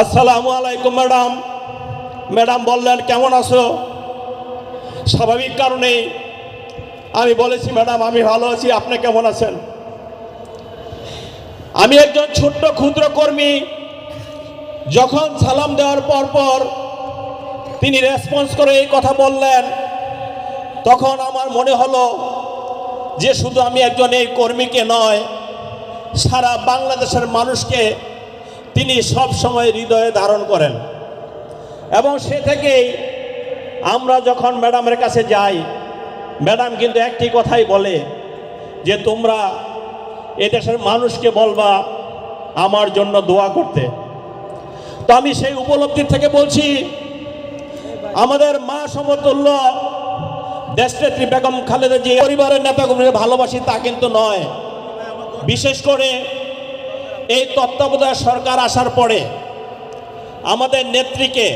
আসসালামু আলাইকুম madam. Madam বললেন কেমন আছো। স্বাভাবিক কারণে আমি বলেছি ম্যাডাম আমি ভালো আছি, আপনি কেমন আছেন। আমি একজন ছোট্ট ক্ষুদ্র কর্মী। যখন সালাম দেওয়ার পর তিনি রেসপন্স করে এই কথা বললেন, তখন আমার মনে হলো যে শুধু আমি একজন এই কর্মীকে নয়, সারা বাংলাদেশের মানুষকে তিনি সব সময় হৃদয়ে ধারণ করেন। এবং সে থেকেই আমরা যখন ম্যাডামের কাছে যাই, ম্যাডাম কিন্তু একটি কথাই বলে যে তোমরা এদেশের মানুষকে বলবা আমার জন্য দোয়া করতে। তো আমি সেই উপলব্ধি থেকে বলছি, আমাদের মা সমতুল্য দেশনেত্রী বেগম খালেদা জিয়া পরিবারের নেতাগুলোকে ভালোবাসি তা কিন্তু নয়। বিশেষ করে এই তত্ত্বাবধায়ক সরকার আসার পরে আমাদের নেত্রীকে